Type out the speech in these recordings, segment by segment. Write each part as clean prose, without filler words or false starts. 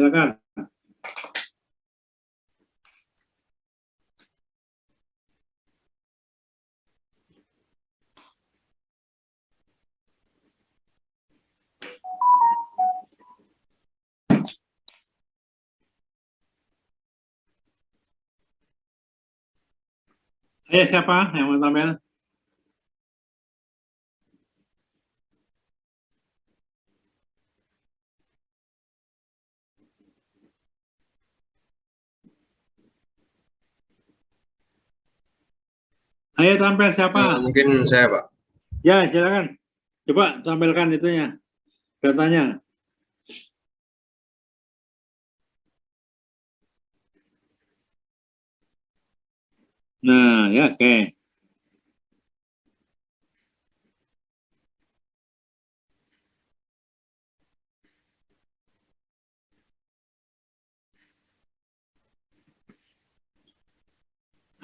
Silakan. Ayo siapa yang mau tampil? Ayo tampil siapa? Mungkin saya, Pak. Ya, silakan. Coba tampilkan itunya, datanya. Nah, ya, oke.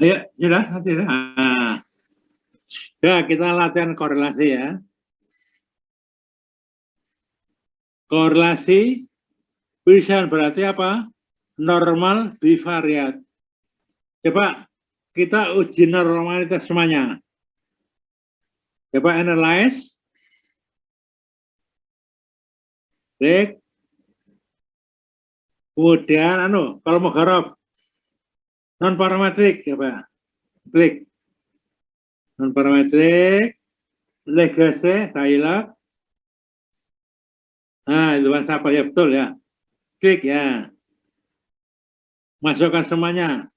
Ayo, sudah, sudah. Nah, ya, kita latihan korelasi ya. Korelasi bisa berarti apa? Normal bivariat. Coba kita uji normalitas semuanya. Coba analyze. Klik. Kemudian, kalau mau garap, non parametrik, coba klik. Non parametrik, legacy, dialog. Nah, itu kan siapa ya, betul ya. Klik ya. Masukkan semuanya.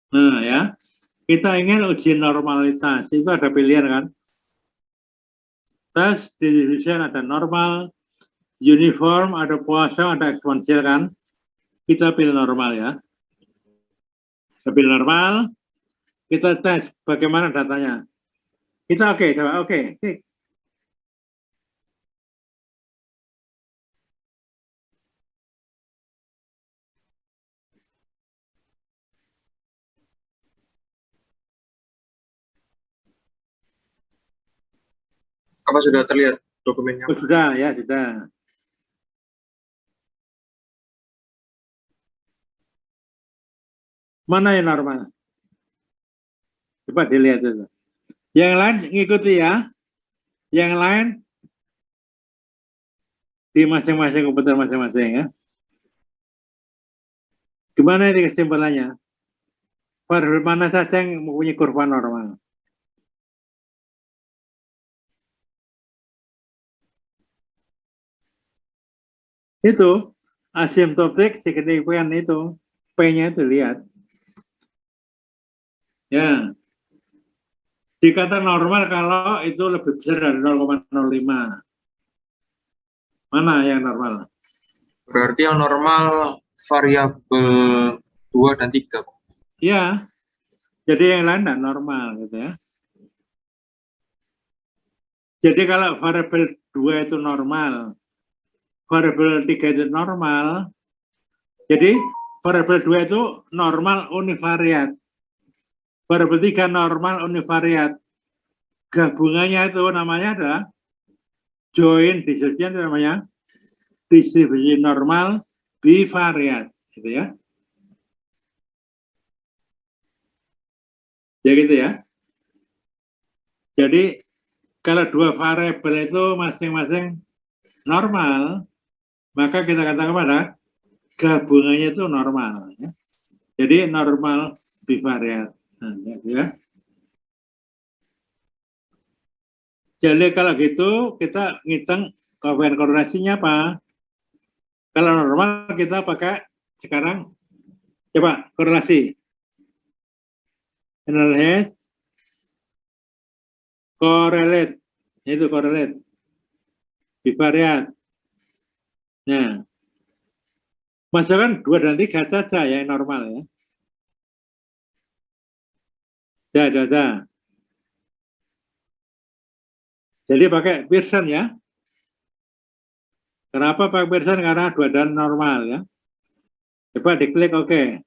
Nah ya, kita ingin uji normalitas, itu ada pilihan kan. Tes, distribution ada normal, uniform, ada Poisson, ada eksponensial kan. Kita pilih normal ya. Kita pilih normal, kita tes bagaimana datanya. Kita oke, coba oke. Apa sudah terlihat dokumennya? Oh, sudah ya, sudah. Mana yang normal? Coba dilihat itu. Yang lain ngikuti ya. Yang lain di masing-masing komputer masing-masing ya. Gimana ini kesimpulannya? Variabel mana saja yang mempunyai kurva normal? Itu asimptotik signifikan itu. P-nya itu lihat. Ya. Dikata normal kalau itu lebih besar dari 0,05. Mana yang normal? Berarti yang normal variabel 2 dan 3. Ya. Jadi yang lain tidak normal gitu ya. Jadi kalau variabel 2 itu normal, variabel 3 itu normal, jadi variabel 2 itu normal univariat. Variabel 3 normal univariat. Gabungannya itu namanya adalah joint distribution, namanya distribusi normal bivariat, gitu ya. Ya gitu ya. Jadi kalau dua variabel itu masing-masing normal, maka kita katakan pada gabungannya itu normal. Ya. Jadi normal bivariat. Nah, ya. Jadi kalau gitu kita ngitung koefisien korelasinya apa? Kalau normal kita pakai sekarang coba korelasi. Analyze, correlate, itu correlate, bivariat. Nah, masukkan 2 dan 3 saja yang normal ya. Dah. Jadi pakai Pearson ya. Kenapa pakai Pearson? Karena 2 dan normal ya. Coba diklik oke.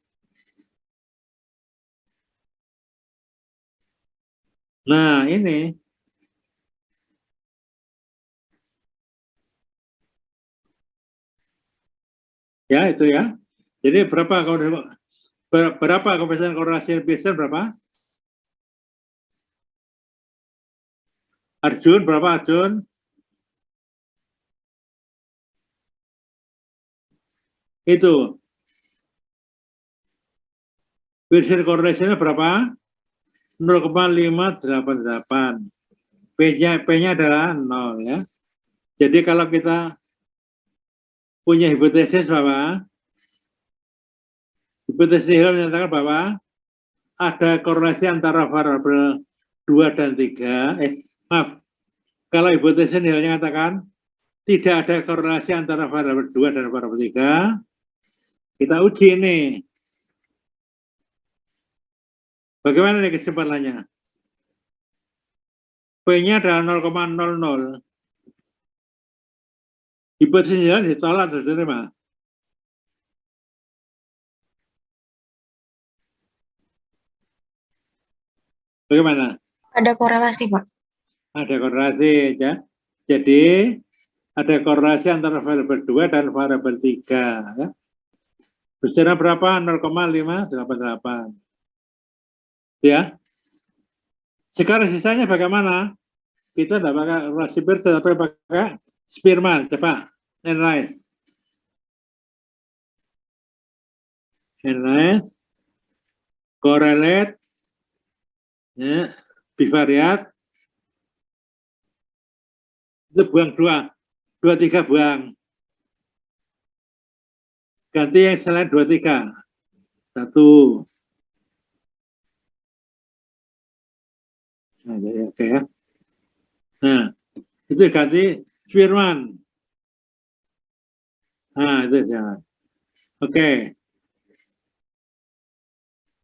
Nah, ini. Ya, itu ya. Jadi berapa koefisien korelasi Pearson berapa? Arjun berapa Arjun? Itu. Pearson korelasinya berapa? 0,588. P-nya adalah 0 ya. Jadi kalau kita punya hipotesis bahwa hipotesis Hill menyatakan bahwa ada korelasi antara variabel 2 dan 3. Maaf. Kalau hipotesis Hill mengatakan tidak ada korelasi antara variabel 2 dan variabel 3, kita uji ini. Bagaimana nih kesimpulannya? P-nya adalah 0,00. Hipotesisnya ditolak atau diterima? Bagaimana? Ada korelasi, Pak. Ada korelasi ya. Jadi ada korelasi antara variabel 2 dan variabel 3 ya. Bicara berapa? 0,588. Ya. Sekarang sisanya bagaimana? Kita tidak pakai korelasi Pearson, tapi pakai Spearman. Coba analyze. Analyze, correlate, ya, bivariat, itu buang 2, 3 buang. Ganti yang selain 2, 3. 1. Nah, ya, oke ya. Nah, itu ganti Spearman. Nah, itu jangan. Oke.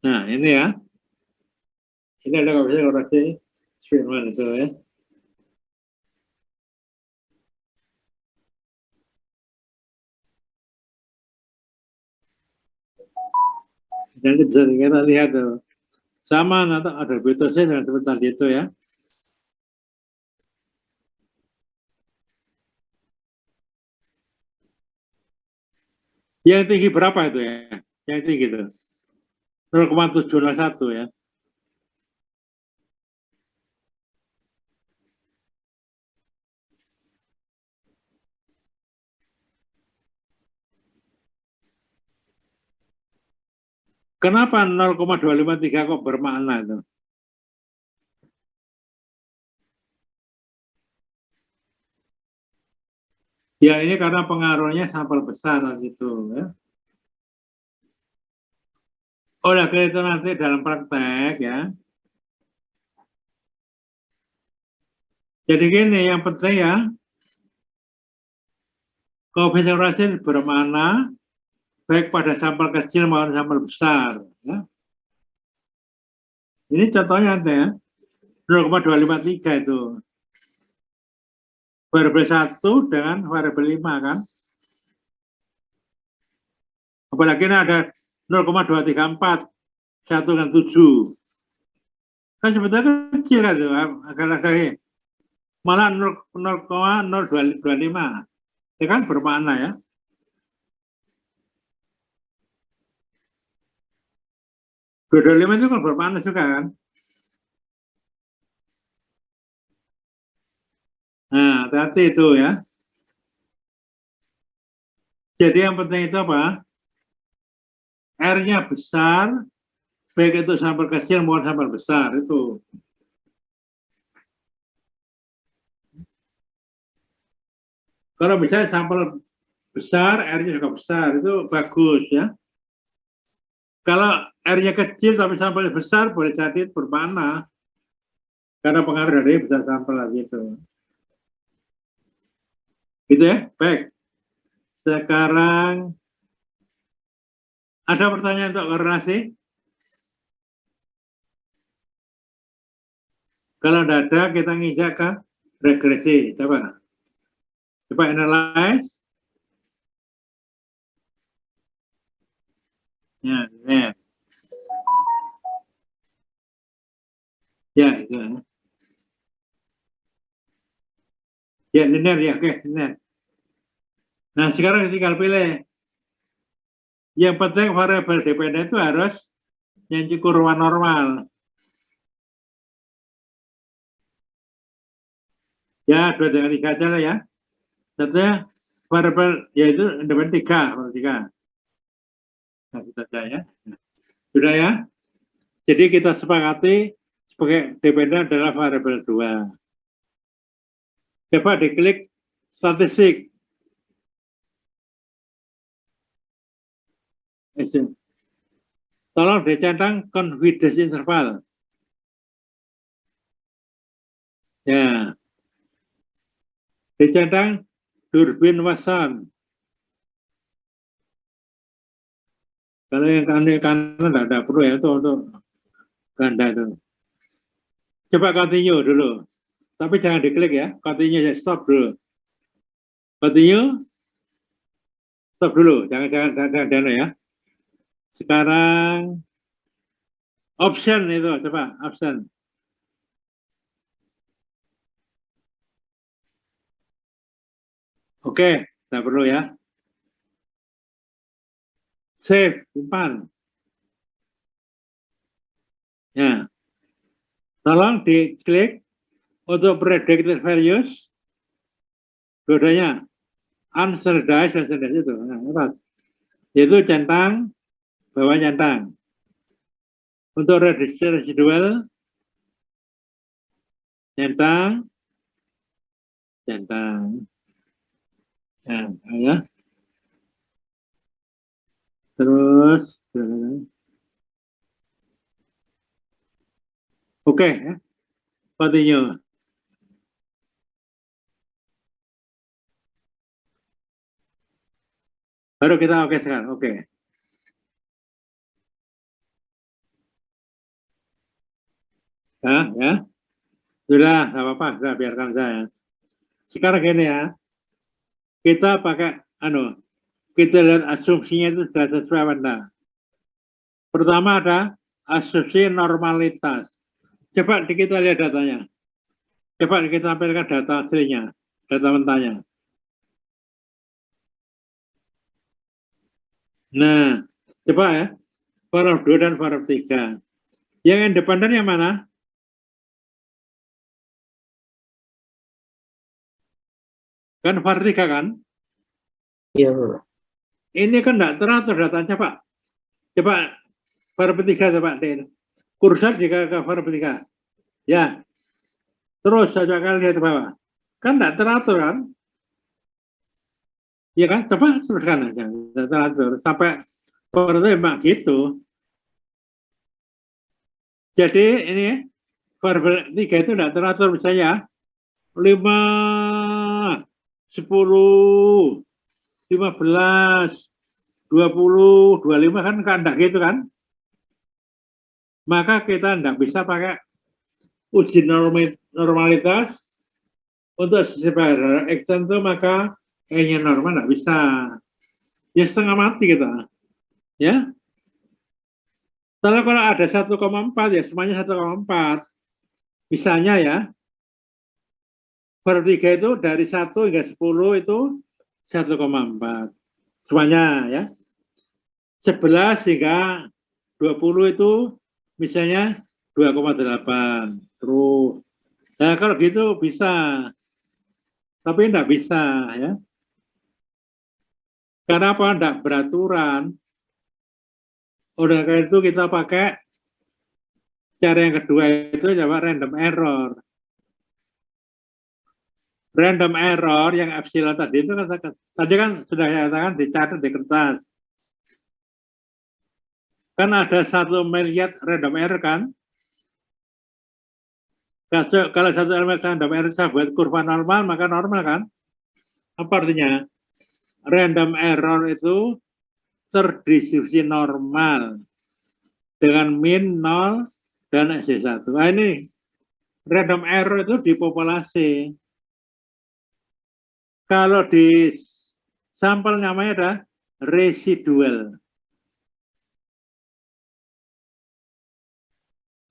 Nah, ini ya. Ini ada korelasi Spearman itu ya. Nanti bisa kita lihat tuh. Sama nanti ada betosnya dan seperti tadi itu ya. Yang tinggi berapa itu ya? Yang tinggi itu 0,701 ya. Kenapa 0,253 kok bermakna itu? Ya ini karena pengaruhnya sampel besar gitu ya. Oleh karena itu nanti dalam praktek ya. Jadi gini yang penting ya. Koefisien korelasi bermakna baik pada sampel kecil maupun sampel besar. Ya. Ini contohnya ada ya. 0,253 itu. Variabel 1 dengan variabel 5 kan. Apalagi ini ada 0,234, 1 dan 7. Kan sebetulnya kecil kan itu, agak-agak malah 0,0225. Ya kan bermakna ya. Dua itu kan bermakna juga kan. Nah, hati-hati itu ya. Jadi yang penting itu apa? R-nya besar, baik itu sampel kecil maupun sampel besar itu. Kalau bisa sampel besar, R-nya juga besar, itu bagus ya. Kalau R-nya kecil tapi sampelnya besar, boleh jadi bermakna. Karena pengaruh dari besar sampel gitu. Gitu ya, baik. Sekarang ada pertanyaan untuk korelasi? Kalau tidak ada, kita nginjak ke regresi. Coba analyze. Ya, ya. Ya, itu. Ya, linear ya, oke, linear. Nah, sekarang tinggal pilih. Yang penting variabel dependen itu harus yang kurva normal. Ya, 2 dengan 3 aja lah ya. Satunya variabel, yaitu independen 3. Nah, kita aja ya. Sudah ya. Jadi kita sepakati sebagai dependen adalah variabel 2. Coba diklik statistik. Tolong dicentang confidence interval. Ya. Dicentang Durbin Watson. Kalau yang kanan tidak perlu ya, itu untuk ganda itu. Coba continue dulu. Tapi jangan diklik ya. Continue ya, stop dulu. Continue. Stop dulu. Jangan ya. Sekarang option itu, coba option. Oke, tidak perlu ya. Save, simpan. Ya. Tolong diklik untuk predicted values. Dua-duanya unstandardized dan standardized itu. Nah, yaitu centang, bawah centang. Untuk residual, centang. Ya. Terus, oke, ya. Continue. Baru kita oke sekarang, oke. Ya. Sudah, nggak apa-apa, sudah biarkan saya. Sekarang gini ya, kita pakai, kita lihat asumsinya itu sudah sesuai apa enggak. Pertama ada asumsi normalitas. Coba kita lihat datanya. Coba kita tampilkan data aslinya, data mentahnya. Nah, coba ya, variabel 2 dan variabel 3. Yang independen yang mana? Kan variabel 3 kan? Iya, Pak. Ini kan enggak teratur datanya, Pak. Coba variabel 3 coba, kursor jika ke variabel 3. Ya. Terus coba kalian lihat ke bawah. Kan enggak teratur kan? Iya kan? Coba teruskan aja. Enggak teratur. Sampai variabel emang gitu. Jadi ini variabel 3 itu enggak teratur misalnya 5, 10, 15, 20, 25 kan enggak gitu kan? Maka kita enggak bisa pakai uji normalitas untuk sisi variabel X tentu, maka E-nya normal enggak bisa. Ya setengah mati kita. Ya. Kalau ada 1,4 ya semuanya 1,4. Misalnya ya, variabel 3 itu dari 1 hingga 10 itu 1,4. Semuanya ya. 11 hingga 20 itu misalnya 2,8. Terus. Nah, kalau gitu bisa. Tapi enggak bisa ya. Karena apa? Enggak beraturan. Oleh karena itu kita pakai cara yang kedua itu coba random error. Random error yang epsilon tadi itu tadi kan sudah saya katakan dicatat di kertas. Kan ada 1 miliar random error kan? Kalau 1 miliar random error saya buat kurva normal, maka normal kan? Apa artinya? Random error itu terdistribusi normal dengan min 0 dan SC1. Nah ini random error itu di populasi. Kalau di sampel namanya ada residual.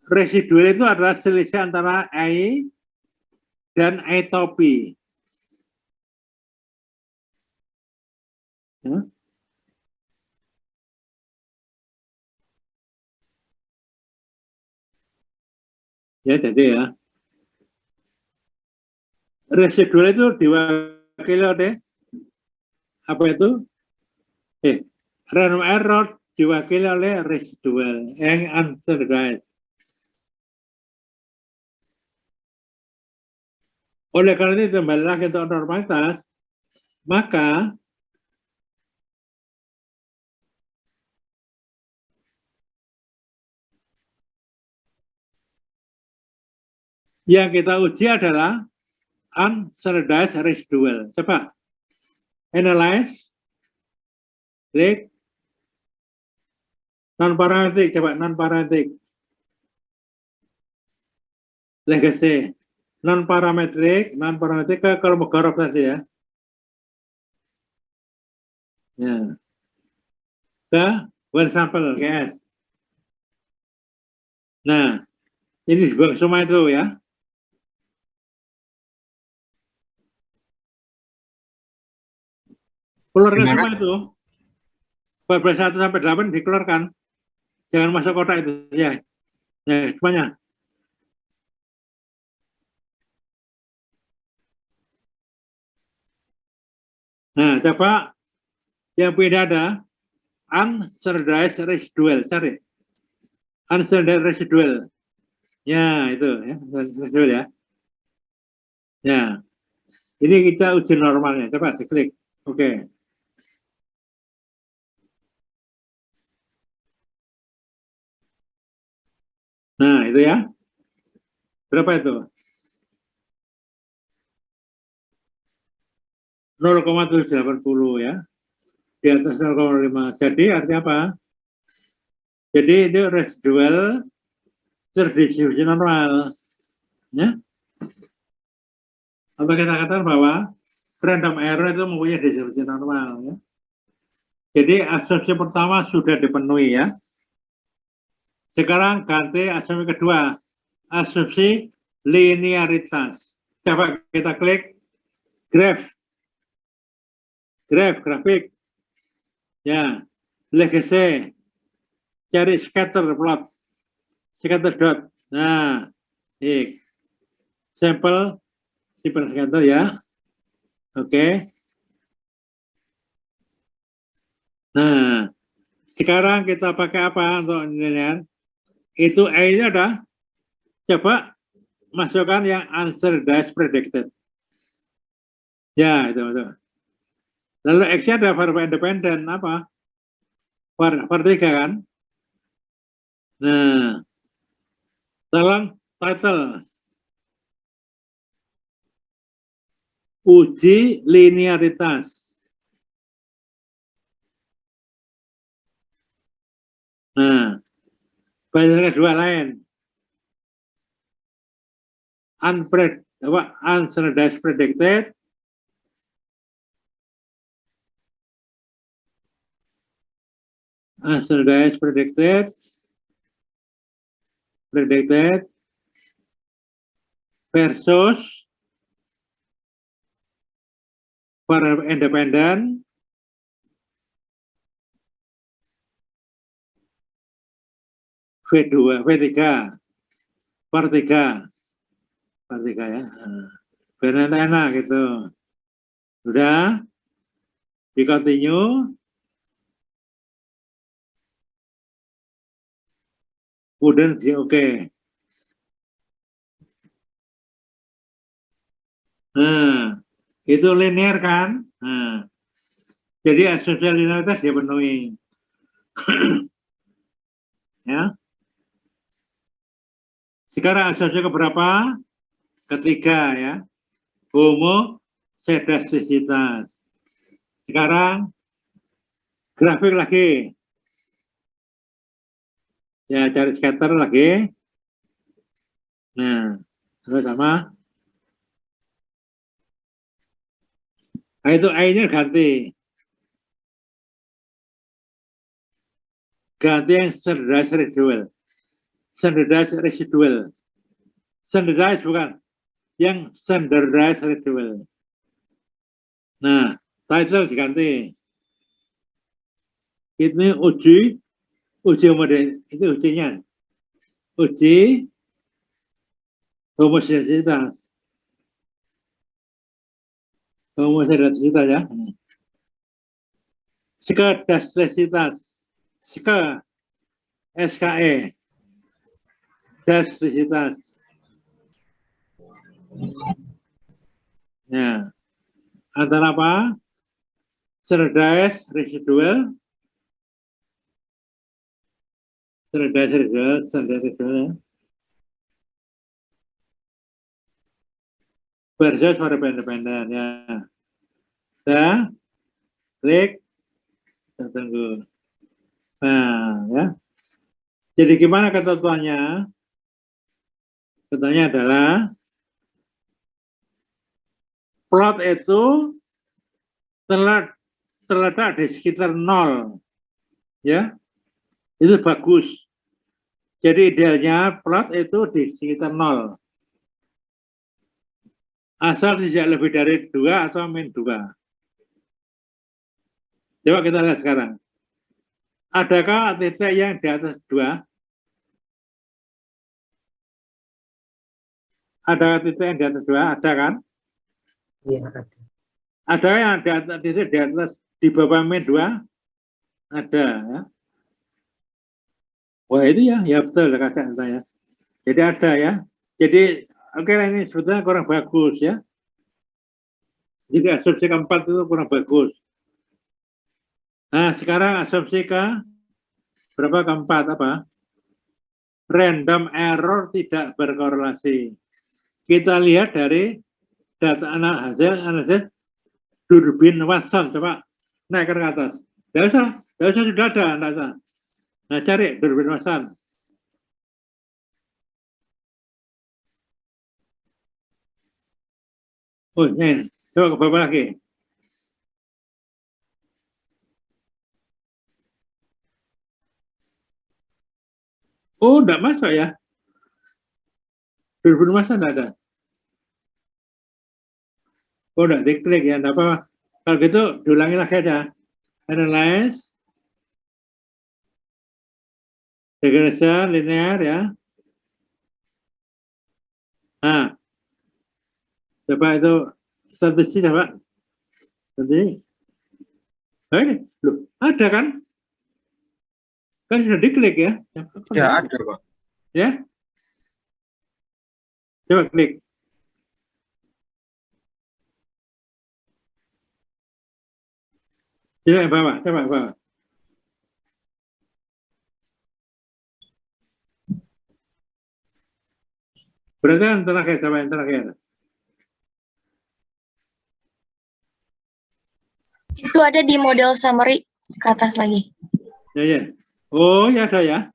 Residual itu adalah selisih antara I dan etopi. Ya, jadi ya. Residual itu diwakili oleh apa itu? Random error diwakili oleh residual yang unstandardized. Oleh karena itu kembali lagi untuk normalitas, maka yang kita uji adalah unstandardized residual. Coba analyze, klik, non-parametric, coba non-parametric, legacy, non-parametric ke Kolmogorov tadi ya. Ya. Ke well sample, KS. Nah, ini semua itu ya. Keluarkan semua itu. 1 sampai 8 dikeluarkan. Jangan masuk kotak itu ya. Ya, semuanya. Nah, coba yang beda ada unstandardized residual, cari. Unstandardized residual. Ya, itu ya, residual ya. Ya. Ini kita uji normalnya. Coba diklik. Oke. Nah, itu ya. Berapa itu? 0,780 ya. Di atas 0,5. Jadi artinya apa? Jadi itu residual terdistribusi normal. Ya. Apa kita katakan bahwa random error itu mempunyai distribusi normal. Ya. Jadi asumsi pertama sudah dipenuhi ya. Sekarang ganti asumsi kedua, asumsi linearitas. Coba kita klik grafik. Ya, legacy. Cari scatter plot. Scatter dot. Nah, sampel scatter ya. Oke. Nah, sekarang kita pakai apa untuk penilaian? Itu A-nya ada. Coba masukkan yang unstandardized predicted. Ya, itu. Lalu X-nya ada variable independen apa? Var 3 kan? Nah, tolong title. Uji linearitas. Nah, bagian kedua lain. Unstandardized predicted. Unstandardized predicted versus variable independen V2, V3, var 3 ya. Biar enak gitu. Sudah? Di continue. Kemudian di oke. Nah, itu linear kan? Nah, jadi asumsi linearitas dipenuhi. Ya. Sekarang asumsi keberapa? Ketiga ya. Homosedastisitas. Sekarang grafik lagi. Ya, cari scatter lagi. Nah, sama. Nah, itu I-nya ganti. Ganti yang standardized residual. standardized residual. Standardized bukan, yang standardized residual. Nah, title diganti. Ini uji model, itu ujinya. Uji homogenisitas. Homogenisitas ya. Skedastisitas. SKE. Dastisitas. Ya. Antara apa? Standardized residual. Standardized residual. Versus variable independen ya. Saya klik, kita tunggu. Nah, ya. Jadi gimana ketentuannya? Ketentuannya adalah plot itu terletak di sekitar 0. Ya. Itu bagus. Jadi idealnya plot itu di sekitar 0. Asal tidak lebih dari 2 atau min 2. Coba kita lihat sekarang. Adakah titik yang di atas 2? Ada titik yang di atas 2? Ada kan? Iya, ada. Ada yang di atas titik di atas di bawah min 2? Ada ya. Wah itu ya betul kakak saya. Jadi ada ya. Jadi oke, ini sebetulnya kurang bagus ya. Jadi asumsi keempat itu kurang bagus. Nah sekarang asumsi ke berapa, keempat apa? Random error tidak berkorelasi. Kita lihat dari data hasil analisis Durbin Watson. Coba naikkan ke atas. Tidak usah sudah ada, tidak usah. Nah cari Durbin Watson. Oh ini, coba ke bawah lagi. Oh, enggak masuk ya. Durbin Watson enggak ada. Oh, enggak diklik ya, enggak apa-apa. Kalau gitu diulangi lagi aja. Analyze, regression, linear ya. Nah, coba itu statistik coba. Nanti, loh, ada kan? Kan sudah diklik ya? Ya, ada, Pak. Ya? Coba klik. Coba bawa, coba bawa. Berarti yang terakhir, coba yang terakhir. Itu ada di model summary ke atas lagi. Ya, ya. Oh, ya ada ya.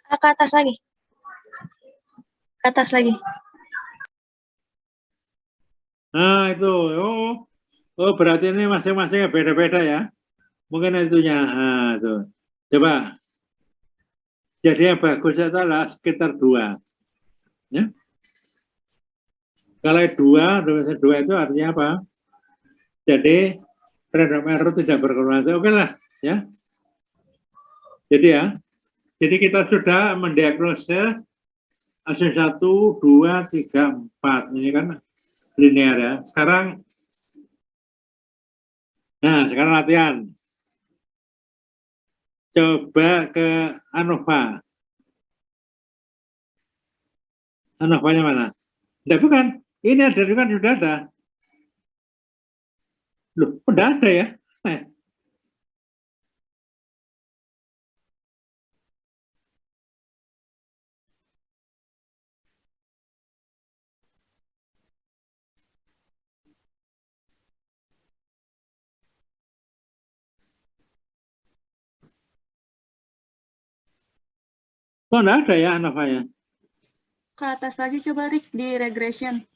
Ke atas lagi. Ke atas lagi. Nah, itu. Oh, berarti ini masing-masing beda-beda ya. Mungkin itunya. Nah, itu. Coba. Jadi yang bagus adalah sekitar 2. Ya. Kalau 2 itu artinya apa? Jadi random error tidak berkorelasi. Oke lah, ya. Jadi ya, jadi kita sudah mendiagnosis asumsi 1, 2, 3, 4. Ini kan linear ya. Sekarang latihan. Coba ke ANOVA. ANOVA-nya mana? Tidak, bukan. Ini ada kan, sudah ada. Loh, udah ada ya? Kok enggak ada ya ANOVA-nya? Ke atas lagi coba, Rick, di regression.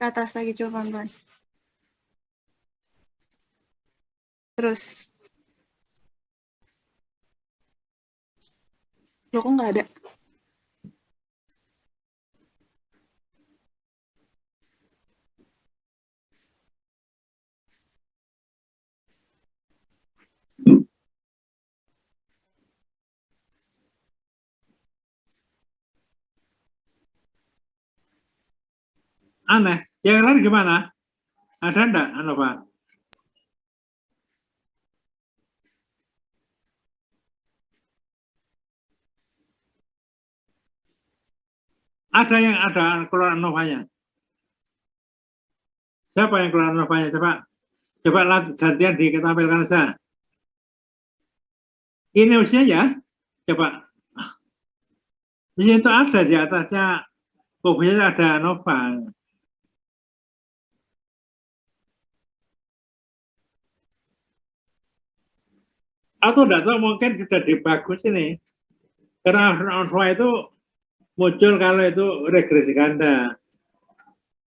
Ke atas lagi coba, pelan-pelan. Terus. Loh, kok nggak ada? Aneh. Yang lain gimana? Ada enggak, Anova? Ada yang ada keluar Anovanya. Siapa yang keluar Anovanya? Coba gantian kita tampilkan saja. Ini usia ya. Coba. Di situ ada di atasnya. Pokoknya ada Anova. Aku tidak tahu, mungkin sudah dibagus ini. Karena Anova itu muncul kalau itu regresi ganda.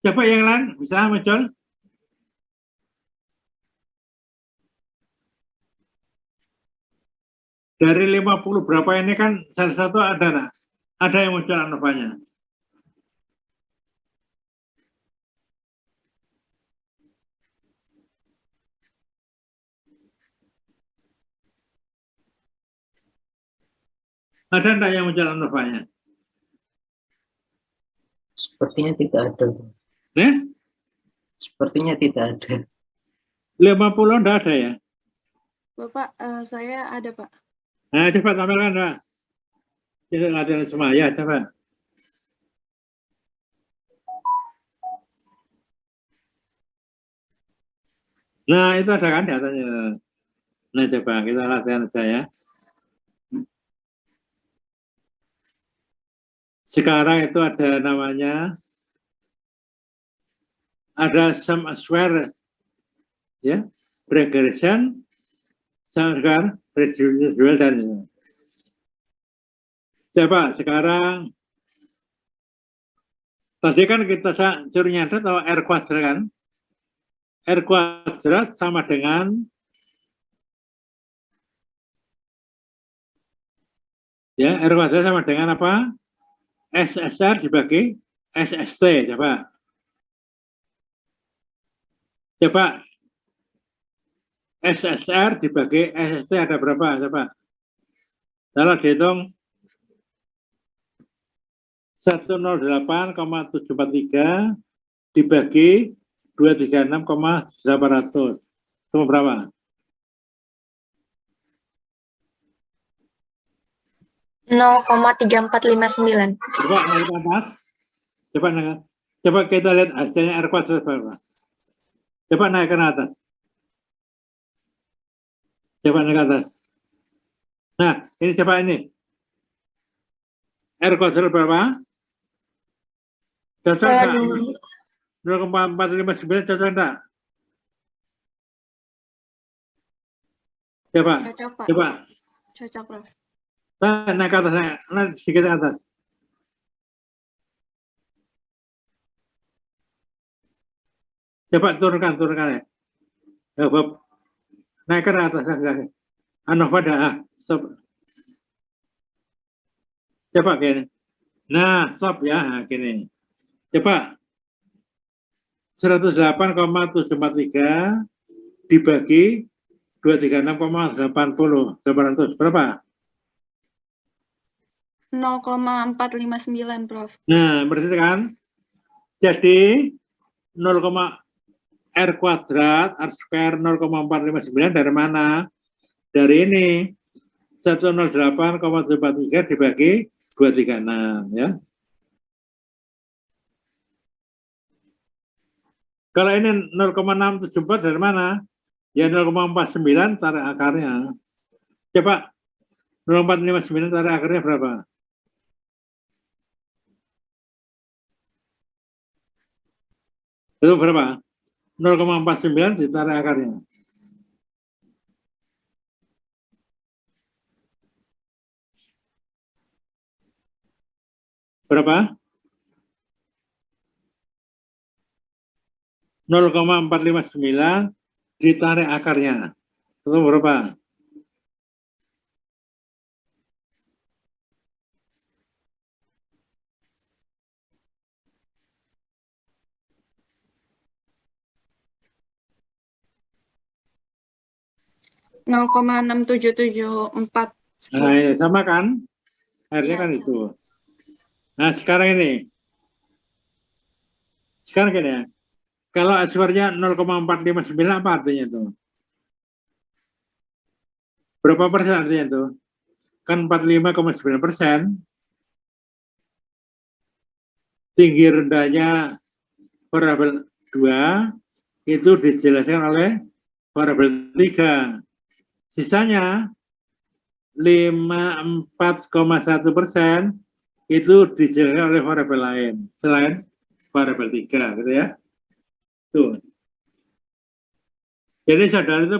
Coba yang lain bisa muncul. Dari 50 berapa ini kan salah satu ada yang muncul Anovanya. Ada enggak yang muncul Anovanya? Sepertinya tidak ada. Sepertinya tidak ada. 50 enggak ada ya? Bapak, saya ada, Pak. Nah, coba tampilkan, Pak. Coba latihan semua, ya, coba. Nah, itu ada kan di atasnya. Nah, coba kita latihan saja ya. Sekarang itu ada namanya, ada sum square, ya, regression, sum square, residual, dan coba sekarang, tadi kan kita curi nyatet atau R kuadrat kan? R kuadrat sama dengan ya, R kuadrat sama dengan apa? SSR dibagi SST, coba. Coba SSR dibagi SST ada berapa? Coba. Kalau dihitung 108,743 dibagi 236,800. Itu berapa? 0,3459. Coba naik ke atas. Coba kita lihat hasilnya R kuadrat berapa. Coba naik ke atas. Coba naik ke atas. Nah, ini coba ini. R kuadrat berapa? Cocok enggak? 0,459 cocok enggak? Coba. Cocok, Pak. Coba. Cocok, Prof. Naik ke atas, naik sedikit ke atas. Coba turunkan ya. Ya, Bob. Naik ke atas lagi. Anova dah, stop. Coba gini. Nah, stop ya, nah, gini. Coba 108,743 dibagi 236,80 800 berapa? 0,459, Prof. Nah, berarti kan jadi 0, R kuadrat R square 0,459 dari mana? Dari ini 108,743 dibagi 236 ya. Kalau ini 0,674 dari mana? Ya 0,49 tarik akarnya. Coba 0,459 tarik akarnya berapa? Itu berapa? 0,49 ditarik akarnya. Berapa? 0,459 ditarik akarnya. Itu berapa? 0,6774. Nah, ini sama kan? R-nya Iya, kan sama. itu. Nah, sekarang ini. Sekarang gini ya. Kalau S-square-nya 0,459 apa artinya itu? Berapa persen artinya itu? Kan 45,9%. Tinggi rendahnya variabel 2 itu dijelaskan oleh variabel 3. Sisanya 54,1% itu dijelaskan oleh variabel lain selain variabel 3 gitu ya. Tuh. Jadi saudara itu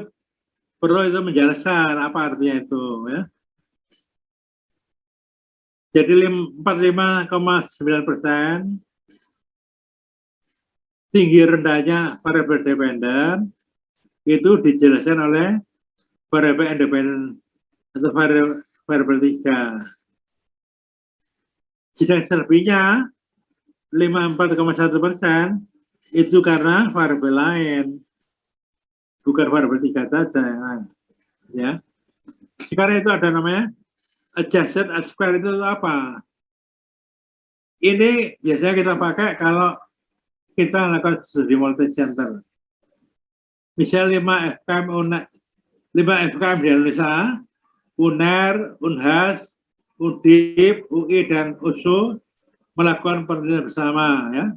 perlu itu menjelaskan apa artinya itu ya. Jadi 45,9% tinggi rendahnya variabel dependen itu dijelaskan oleh variabel independen atau variabel 3. Jika selebihnya 54,1% itu karena variabel lain, bukan variabel 3 saja. Ya. Sekarang itu ada namanya adjusted S-square itu apa? Ini biasanya kita pakai kalau kita lakukan studi multi-center. Misal 5 FKM di Indonesia, UNER, UNHAS, UNDIP, UI, dan USU melakukan penelitian bersama, ya.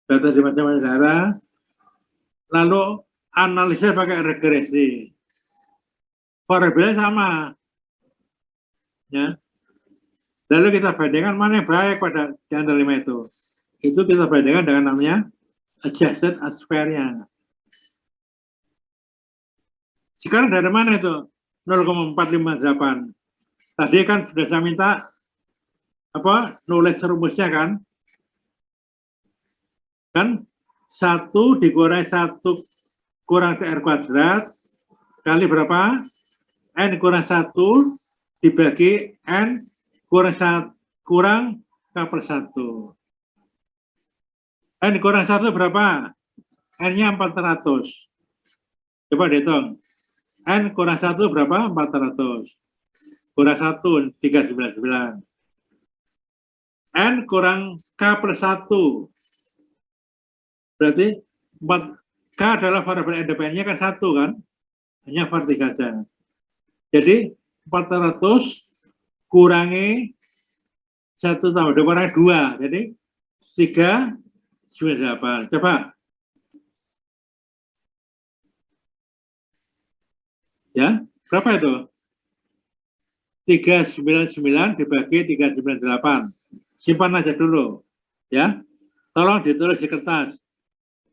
Data di macam-macam daerah, lalu analisis pakai regresi. Variabelnya sama, ya. Lalu kita bandingkan mana yang baik pada di antara 5 itu. Itu kita bandingkan dengan namanya adjusted S-square-nya. Sekarang dari mana itu? 0,458. Tadi kan sudah saya minta nulis rumusnya kan? Kan 1 dikurangi 1 kurang TR kuadrat kali berapa? N kurang 1 dibagi N kurang K per 1. N kurang 1 berapa? N-nya 400. Coba dihitung. N kurang 1 berapa? 400. Kurang 1, 399. N kurang K per 1. Berarti 4, K adalah variabel independennya kan 1 kan? Hanya var 3 saja. Jadi 400 kurangi 1 tambah 2 kurangi 2. Jadi 398. Coba. Ya, berapa itu? 399 dibagi 398. Simpan aja dulu. Ya. Tolong ditulis di kertas.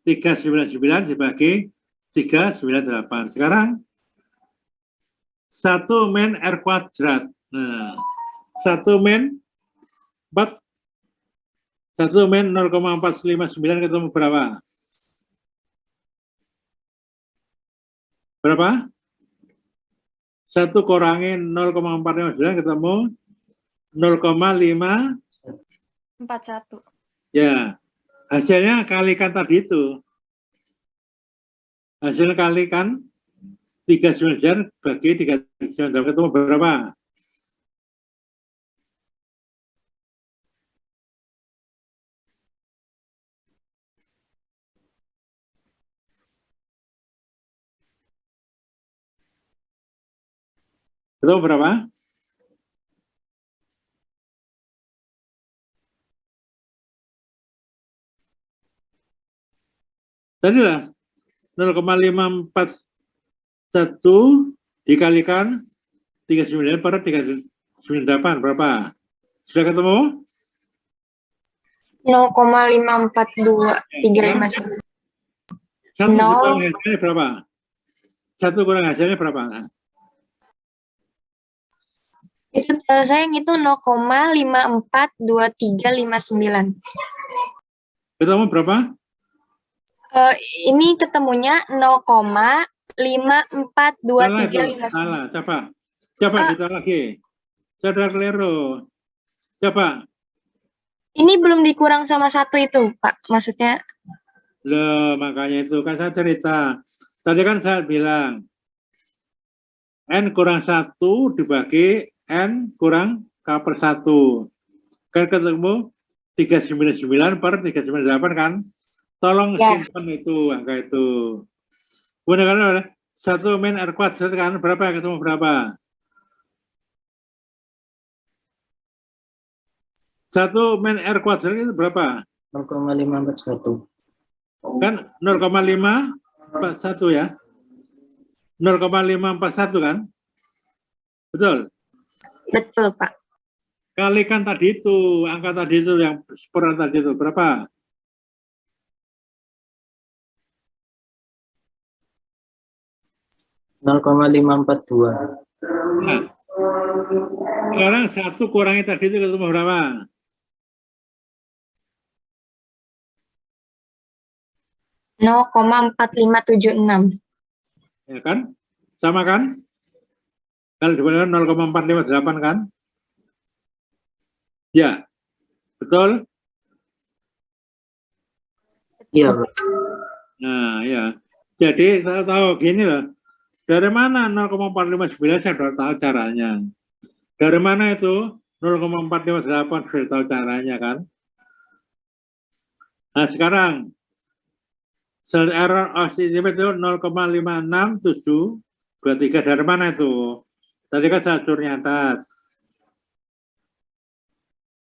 399 dibagi 398. Sekarang 1 min R kuadrat. Nah, 1 min 0,459 ketemu berapa? Berapa? 1 kurangi 0,459 ketemu 0,541. Ya, hasilnya kalikan tadi itu. Hasilnya kalikan 399 bagi 399 ketemu berapa? Ketemu berapa? Tadi lah 0,541 dikalikan 39 per 398 berapa? Sudah ketemu? 0,542359. 1 kurang hasilnya berapa? 1 kurang hasilnya berapa? Itu saya ngitung 0,542359. Ketemu berapa? Ini ketemunya 0,542359. Salah. Coba kita lagi. Saudara keliru. Coba. Ini belum dikurang sama 1 itu, Pak. Maksudnya? Loh, makanya itu kan saya cerita. Tadi kan saya bilang, N kurang 1 dibagi N kurang K/1. Kan ketemu 399 per 398 kan? Tolong Ya. simpan itu, angka itu. Kemudian kan 1 min R kuadrat kan? Berapa? Ketemu berapa? 1 min R kuadrat itu berapa? 0,541. Kan 0,541 ya? 0,541 kan? Betul? Betul, Pak. Kalikan tadi itu, angka tadi itu yang seperan tadi itu berapa? ,542. Nah, sekarang 1 kurangi tadi itu ketemu berapa? Nol koma 4576. Ya kan? Sama kan? Kalau dibandingkan 0,458 kan? Ya, betul? Iya, Pak. Nah, ya. Jadi saya tahu gini loh. Dari mana 0,459 saya sudah tahu caranya. Dari mana itu 0,458 sudah tahu caranya kan? Nah, sekarang sel error of estimate itu 0,56723. Dari mana itu? Tadi kan saya suruh nyatat.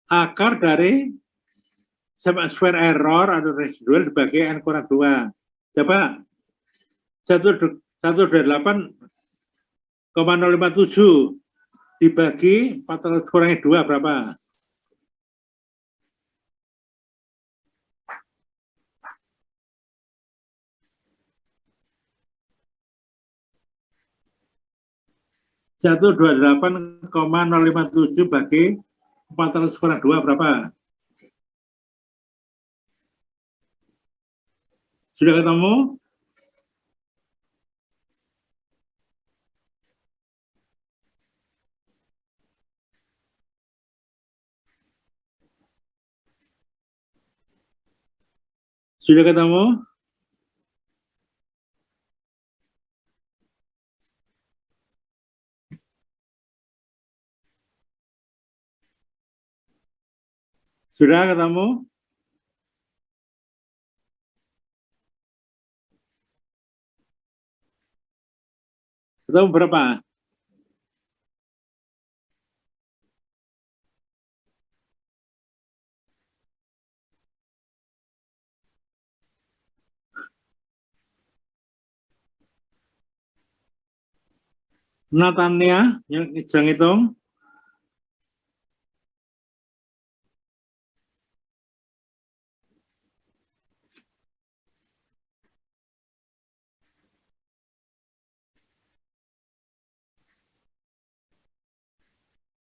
Akar dari square error atau residual dibagi N kurang 2. Coba 128,057 dibagi 400 kurangi 2 berapa? Satu 28,057 bagi 400 kurang 2 berapa? Sudah ketemu? Sudah ketemu? Sudah ketemu? Ketemu berapa? Natania yang hitung.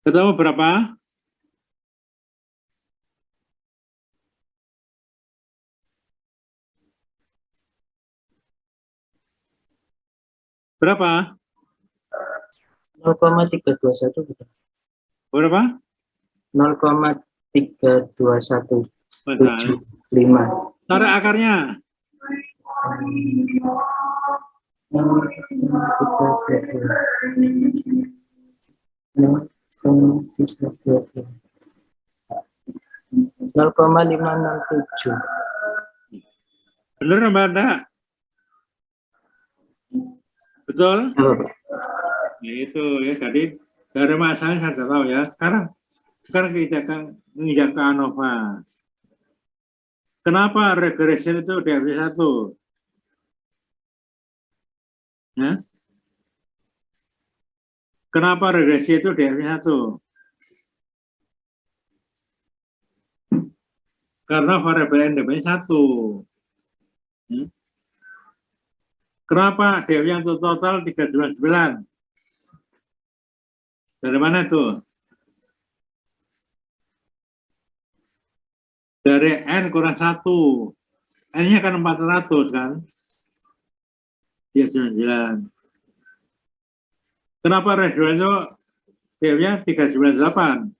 Ketemu berapa? Berapa? 0,321. Berapa? 0,32175. Tarik akarnya. Nol koma 567. Benar Mbak Anda? Betul? Ya, itu ya tadi dari masalahnya saya sudah tahu ya. Sekarang kita akan menginjak ke ANOVA. Kenapa regression itu DRV1? Ya? Kenapa regresi itu DRV1? Karena variabel NDP-nya 1. Ya? Kenapa DRV yang total 329? Dari mana itu? Dari N kurang 1. N-nya kan 400 kan? Dia 99. Kenapa residual itu DRV-nya 398?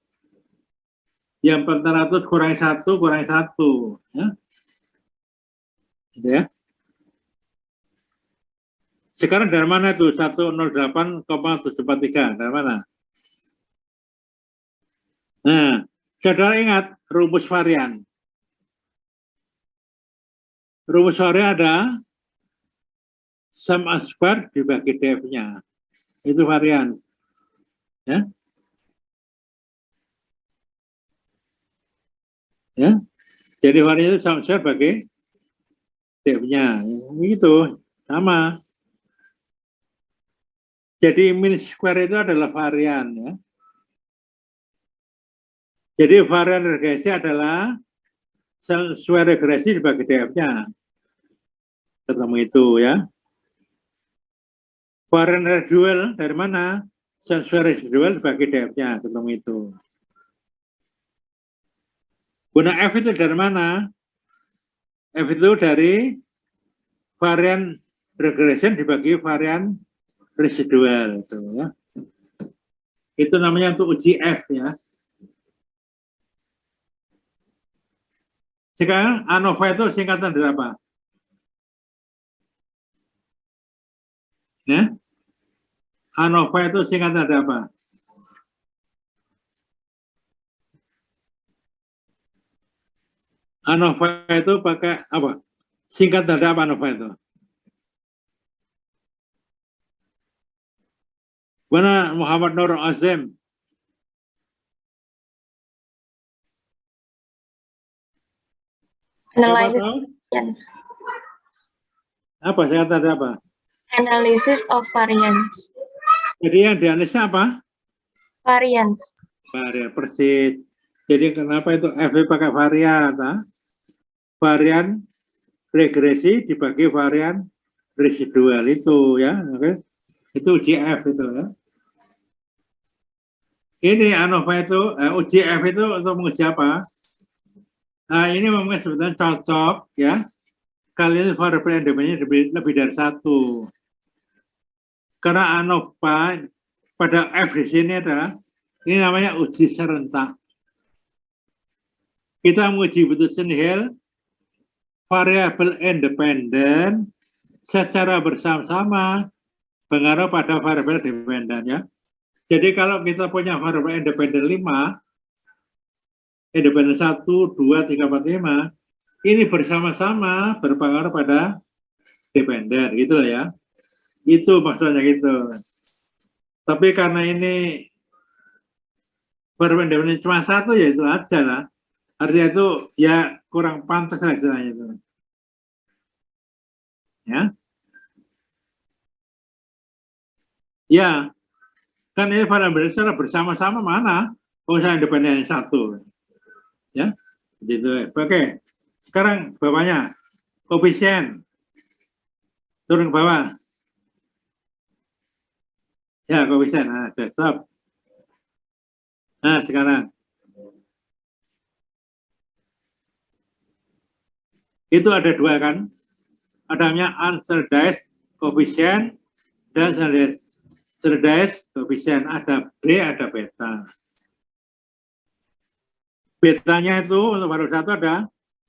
Yang 400 kurangi 1 kurangi 1. Ya? Gitu ya. Sekarang dari mana itu? 108,743. Dari mana? Nah, saudara ingat rumus varian. Rumus varian ada sum asbar dibagi df-nya. Itu varian. Ya. Ya. Jadi varian itu sum asbar bagi df-nya. Itu sama. Jadi min square itu adalah varian, ya. Jadi varian regresi adalah sum square regresi dibagi df-nya. Ketemu itu, ya. Varian residual dari mana? Sum square residual dibagi df-nya. Ketemu itu. Guna f itu dari mana? F itu dari varian regression dibagi varian residual itu, ya. Itu namanya untuk uji F, ya. Sekarang ANOVA itu singkatan dari apa? Ya? ANOVA itu singkatan dari apa? ANOVA itu pakai apa? Singkatan dari apa ANOVA itu? Mana Muhammad Nur Azim? Analysis Siapa tahu? variance. Apa singkatan dari apa? Analysis of variance. Jadi yang dianalisa apa? Variance. Varian, persis. Jadi kenapa itu F pakai varian? Nah? Varian regresi dibagi varian residual itu, ya. Oke. Itu uji F itu, ya. Ini ANOVA itu, uji F itu untuk menguji apa? Nah, ini memang sebetulnya cocok, ya. Kali ini variabel independennya lebih dari satu. Karena ANOVA pada F di sini adalah, ini namanya uji serentak. Kita menguji Peterson Hill variabel independen secara bersama-sama pengaruh pada variabel dependen, ya. Jadi kalau kita punya variabel independen 5, independen 1, 2, 3, 4, 5, ini bersama-sama berpengaruh pada dependen, gitu ya. Itu maksudnya gitu. Tapi karena ini variabel independen cuma satu, ya itu aja lah. Artinya itu ya kurang pantas lah istilahnya itu. Ya. Ya. Kan ini variabel secara bersama-sama mana? Oh, saya independen satu. Ya. Gitu. Oke. Sekarang bawahnya koefisien. Turun ke bawah. Ya, koefisien. Nah, stop. Nah, sekarang itu ada dua kan? Adanya unstandardized koefisien dan standardized koefisien. Ada B, ada beta. Betanya itu untuk variabel satu ada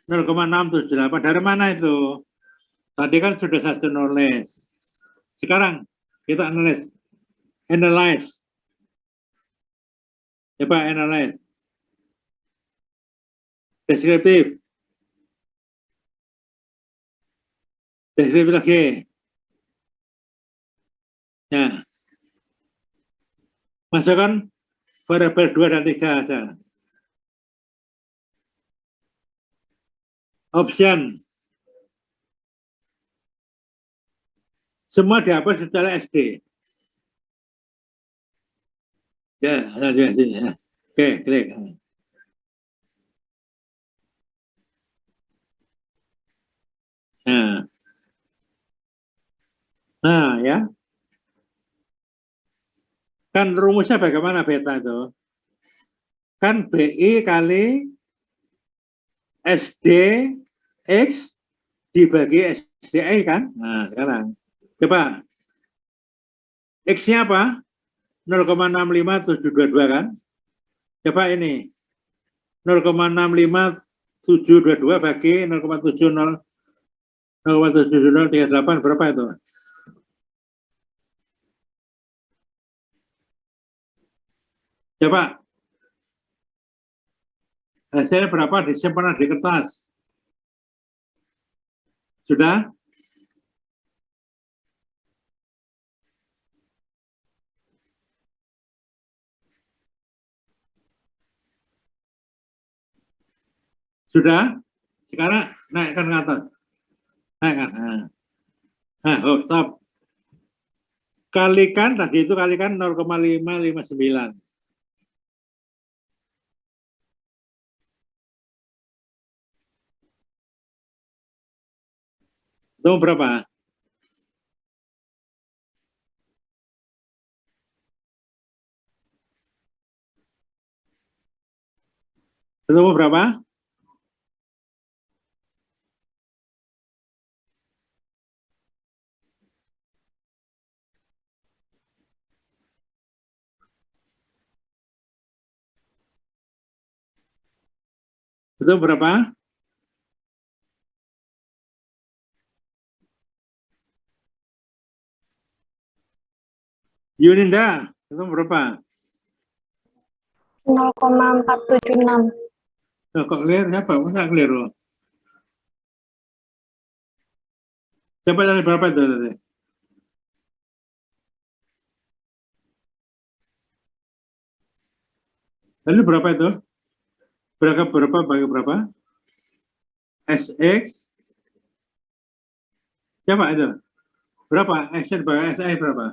0,678. Dari mana itu? Tadi kan sudah satu knowledge. Sekarang kita analyze. Coba analyze. Deskriptif. Deskriptif lagi. Nah. Masukkan variabel 2 dan 3 aja. Option. Semua dihapus secara SD. Ya, ya. Oke, klik. Nah, ya. Kan rumusnya bagaimana beta itu? Kan BI kali SD X dibagi SDI kan? Nah, sekarang. Coba. X-nya apa? 0,65722 kan? Coba ini. 0,65722 bagi 0,7038 berapa itu? Coba. Hasilnya berapa disimpan di kertas? Sudah? Sudah? Sekarang naikkan ke atas. Naikkan. Oh, stop. Kalikan, tadi itu kalikan 0,559. Itu berapa? Ketemu berapa? Ketemu berapa? Yuninda, ketemu berapa? 0,476. Oh, kok clear? Siapa? Masa clear loh? Siapa tadi berapa itu tadi? Tadi berapa itu? Berapa bagi berapa? SX? Siapa itu? Berapa? X bagi SI berapa?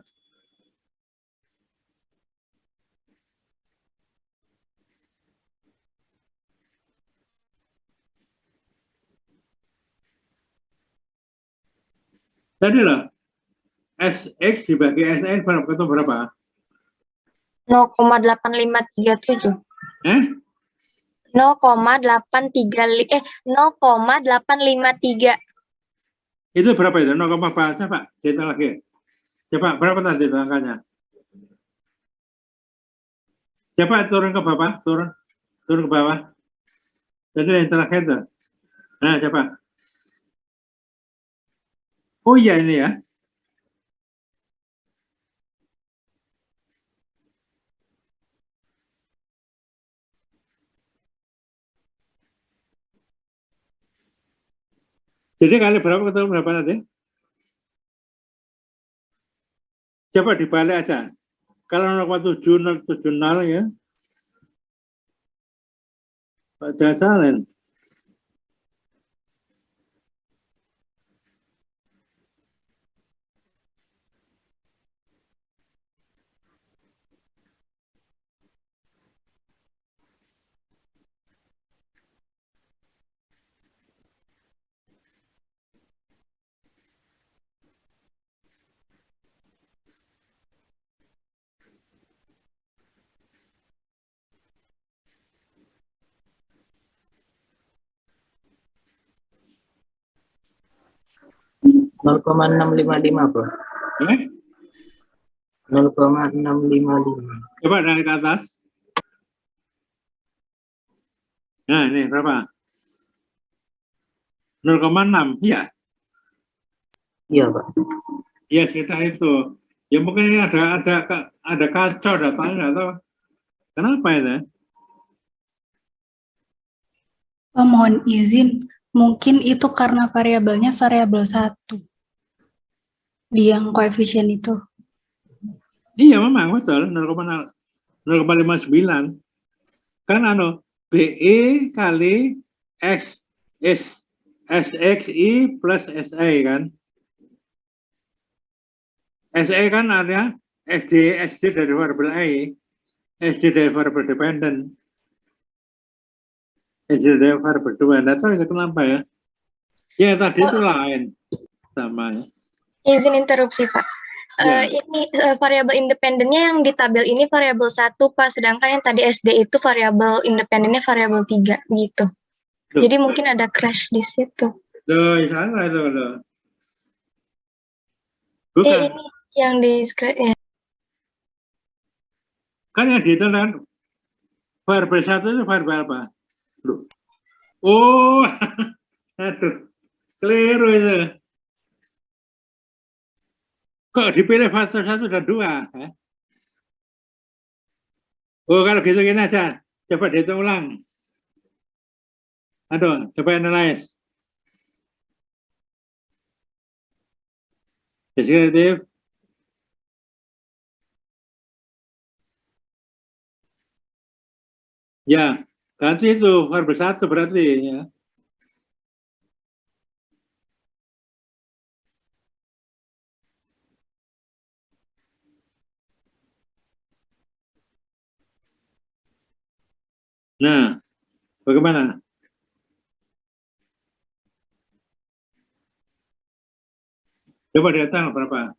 Tadi loh, SX dibagi SI berapa? Ketemu berapa? 0,8537. 0,853. Itu berapa itu? 0,4. Coba kita lagi. Coba berapa tadi itu angkanya? Coba turun ke bawah, turun ke bawah. Jadi yang terakhir itu. Nah, coba. Oh iya ini ya. Jadi kali berapa ketemu berapa nanti? Coba dibalik aja. Kalau 0,770 ya. Jangan salah. Nol koma 655, Bro. 0,655. Coba dari ke atas. Nah, ini berapa? 0,6. Iya. Iya, Pak. Iya, kita itu. Ya mungkin ini ada kacau datanya atau kenapa itu? Mohon izin, mungkin itu karena variabelnya variabel 1 di yang koefisien itu. Iya, memang betul 0,59. Kan BE kali X SXI plus SI kan. SI kan ada SD dari variabel I, SD dari variabel dependent, SD dari variabel 2. Nggak tahu itu kenapa ya. Ya tadi itu lain sama ya. Izin interupsi, Pak. Ya. Ini variabel independennya yang di tabel ini variabel 1, Pak. Sedangkan yang tadi SD itu variabel independennya variabel 3, gitu. Loh. Jadi mungkin ada crash di situ. Loh, salah itu loh. Bukan. Ini yang di screen ya. Kan yang dihitung kan variabel 1 itu variabel apa? Loh. Oh, aduh, keliru itu. Kok dipilih faktor 1 dan 2? Oh, kalau gitu gini aja. Coba dihitung ulang. Aduh, coba analyze. Deskriptif. Ya, ganti itu variabel 1 berarti ya. Nah, bagaimana? Coba datang berapa?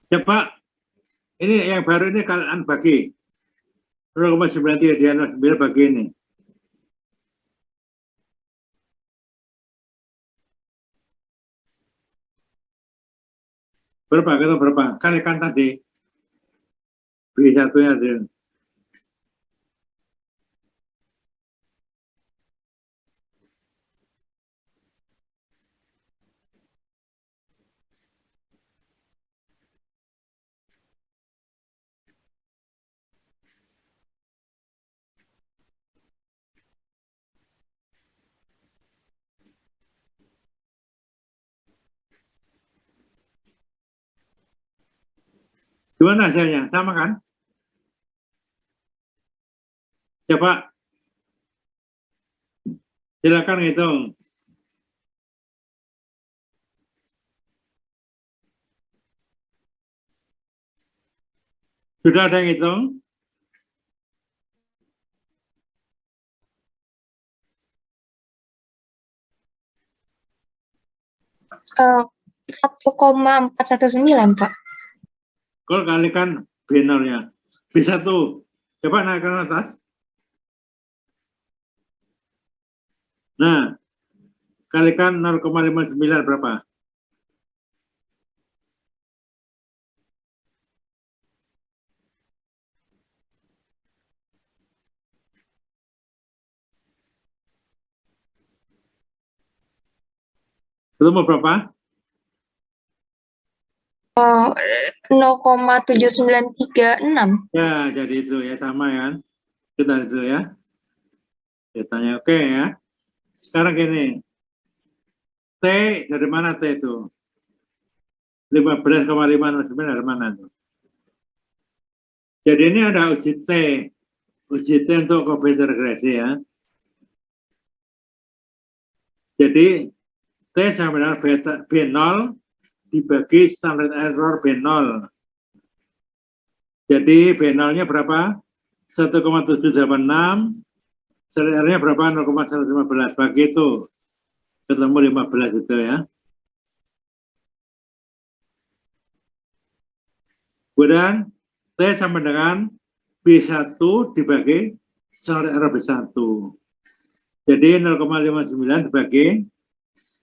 Coba, ini yang baru ini kalian bagi. 0,93 dia 9 bagi ini. Berapa? Kita berapa? Kalikan tadi. B1-nya aja. Gimana hasilnya? Sama kan? Coba silakan hitung. Sudah ada yang hitung? Eh, 1,419, Pak. Kalau kalikan B0-nya. B1. Coba naikkan atas. Nah, kalikan 0,59 berapa? Ketemu berapa? 0,7936. Ya, jadi itu ya, sama ya. Kita itu ya. Ceritanya oke ya. Sekarang gini. T dari mana T itu? 15,509 dari mana itu? Jadi ini ada uji T. Uji T untuk komputer regresi ya. Jadi T sama dengan B0 dibagi standar error B0. Jadi B0-nya berapa? 1,786. Standar error-nya berapa? 0,115. Bagi itu. Ketemu 15 itu ya. Kemudian T sama dengan B1 dibagi standar error B1. Jadi 0,59 dibagi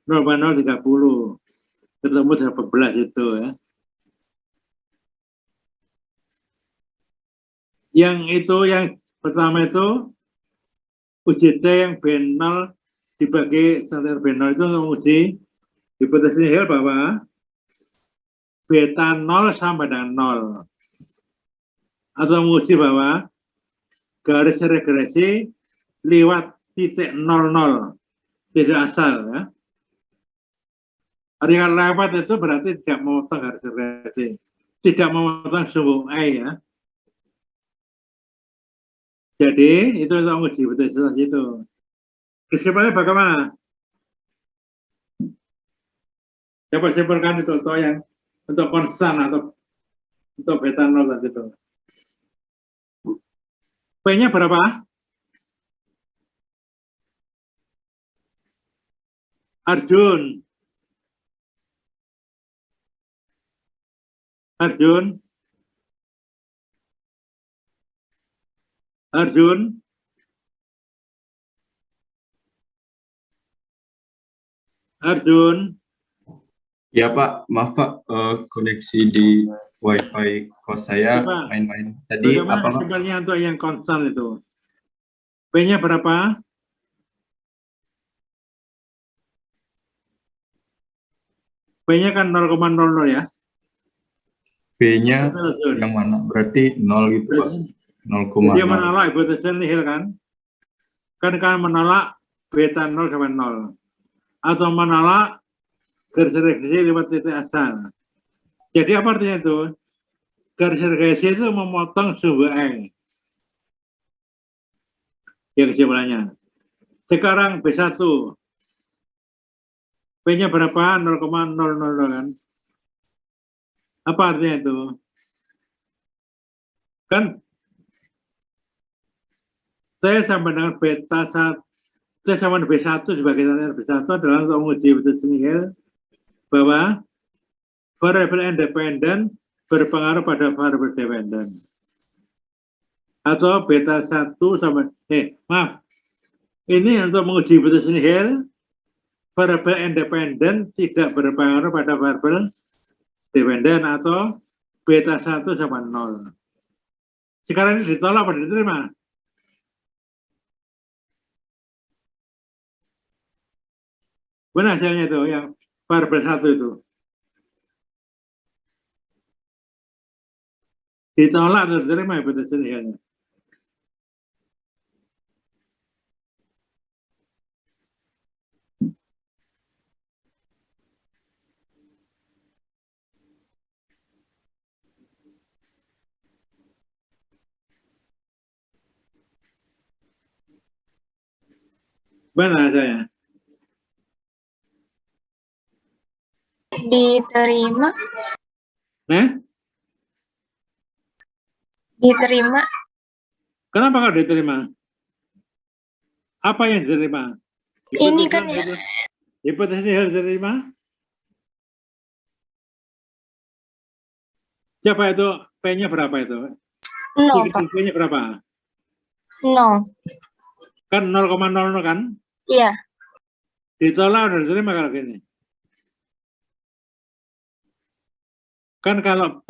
0,030. ketemu 18 itu ya. Yang pertama itu uji T yang B0 dibagi standar B0 itu menguji hipotesis nihil bahwa beta 0 sama dengan 0. Atau menguji bahwa garis regresi lewat titik 00, tidak asal ya. Artinya lewat itu berarti tidak memotong garis regresi, tidak memotong sumbu I ya. Jadi itu untuk menguji hipotesis itu. Kesimpulannya bagaimana? Coba simpulkan itu untuk yang untuk konstan atau untuk beta 0 tadi itu. P-nya berapa? Arjun. Arjun. Arjun. Arjun. Ya Pak, maaf Pak, koneksi di WiFi kos saya Coba. main-main. Tadi Bagaimana apa Pak? simpelnya untuk yang konstan itu? P-nya berapa? P-nya kan 0,00 ya. P-nya Arjun. yang mana? Berarti 0 gitu Pak. 0,0. Dia menolak hipotesis nihil kan? Kan menolak beta 0 sama 0. Atau menolak garis regresi lewat titik asal. Jadi apa artinya itu? Garis regresi itu memotong sumbu I. Ya kesimpulannya. Sekarang B1. P-nya berapa? 0,00 kan? Apa artinya itu? Kan T sama dengan beta 1, T sama dengan B1 sebagai standar B1 adalah untuk menguji hipotesis nihil bahwa variabel independen berpengaruh pada variabel dependen. Atau beta 1 sama, maaf, ini untuk menguji hipotesis nihil, variabel independen tidak berpengaruh pada variabel dependen atau beta 1 sama 0. Sekarang ini ditolak atau diterima? Mana hasilnya itu yang variabel 1 itu? Ditolak atau diterima hipotesis nihilnya? Mana hasilnya? Diterima. Diterima. Kenapa kalau diterima? Apa yang diterima? Ini kan ya. Hipotesis nihil diterima? Coba itu P-nya berapa itu? 0 Pak. P-nya berapa? 0. Kan 0,00 kan? Iya. Ditolak atau diterima kalau gini? Kan kalau P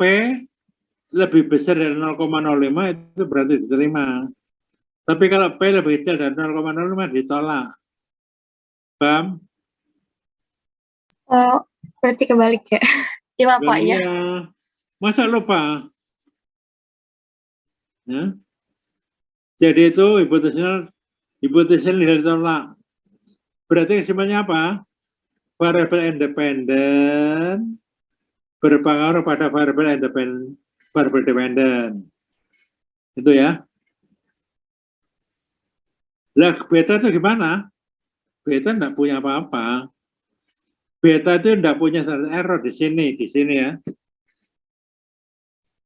lebih besar dari 0,05 itu berarti diterima. Tapi kalau P lebih kecil dari 0,05 ditolak. Paham? Oh, berarti kebalik ya. Iya Pak ya. Iya. Masa lupa? Ya. Jadi itu hipotesis nihil ditolak. Berarti kesimpulannya apa? Variabel independen berpengaruh pada variabel dependen. Itu ya. Lah beta itu gimana? Beta enggak punya apa-apa. Beta itu enggak punya error di sini ya.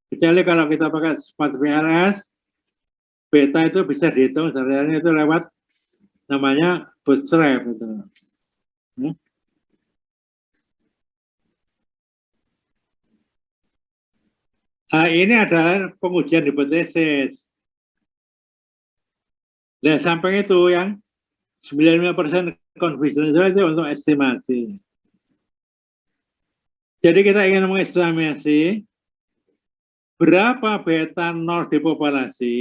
Kecuali kalau kita pakai smart VLS, beta itu bisa dihitung sebenarnya itu lewat namanya bootstrap itu. Nah, ini adalah pengujian hipotesis. Nah, sampai itu yang 95% confidence itu untuk estimasi. Jadi kita ingin mengestimasi berapa beta 0 di populasi.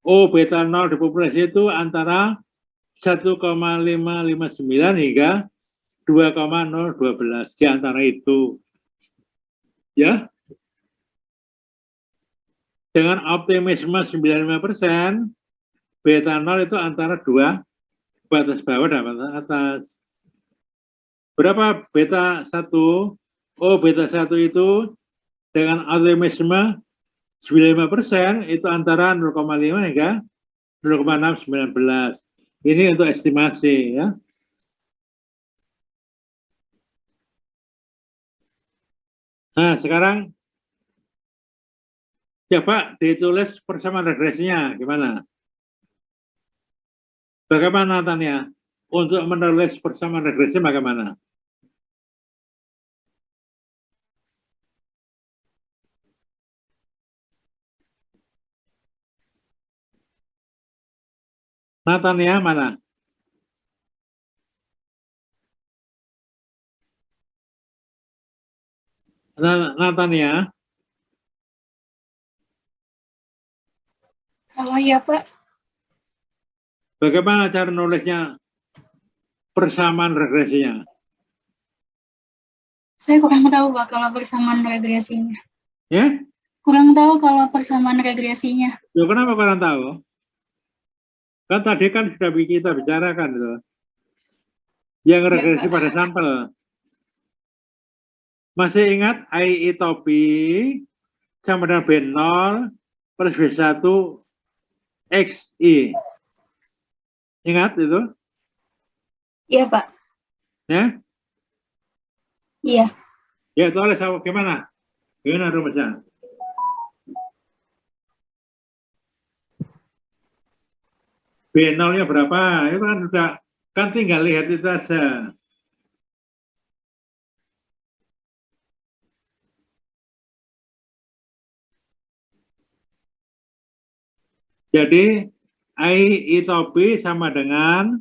Beta 0 di populasi itu antara 1,559 hingga 2,012 di antara itu. Ya. Dengan optimisme 95%, beta 0 itu antara 2, batas bawah dan batas atas. Berapa beta 1? Beta 1 itu dengan optimisme 95% itu antara 0,5 hingga 0,619. Ini untuk estimasi ya. Nah, sekarang coba ditulis persamaan regresinya gimana? Bagaimana Tania? Untuk menulis persamaan regresi bagaimana? Natania mana? Natania? Halo ya Pak. Bagaimana cara nulisnya persamaan regresinya? Saya kurang tahu Pak kalau persamaan regresinya. Ya? Kurang tahu kalau persamaan regresinya. Loh, kenapa kalian tahu? Kan tadi kan sudah kita bicarakan itu. Yang regresi Pak. pada sampel. Masih ingat I topi sama dengan B0 plus B1 XI. Ingat itu? Iya Pak. Ya? Iya. Ya, tulis gimana? Gimana rumusnya? B0-nya berapa? Itu kan sudah, kan tinggal lihat itu saja. Jadi, I topi sama dengan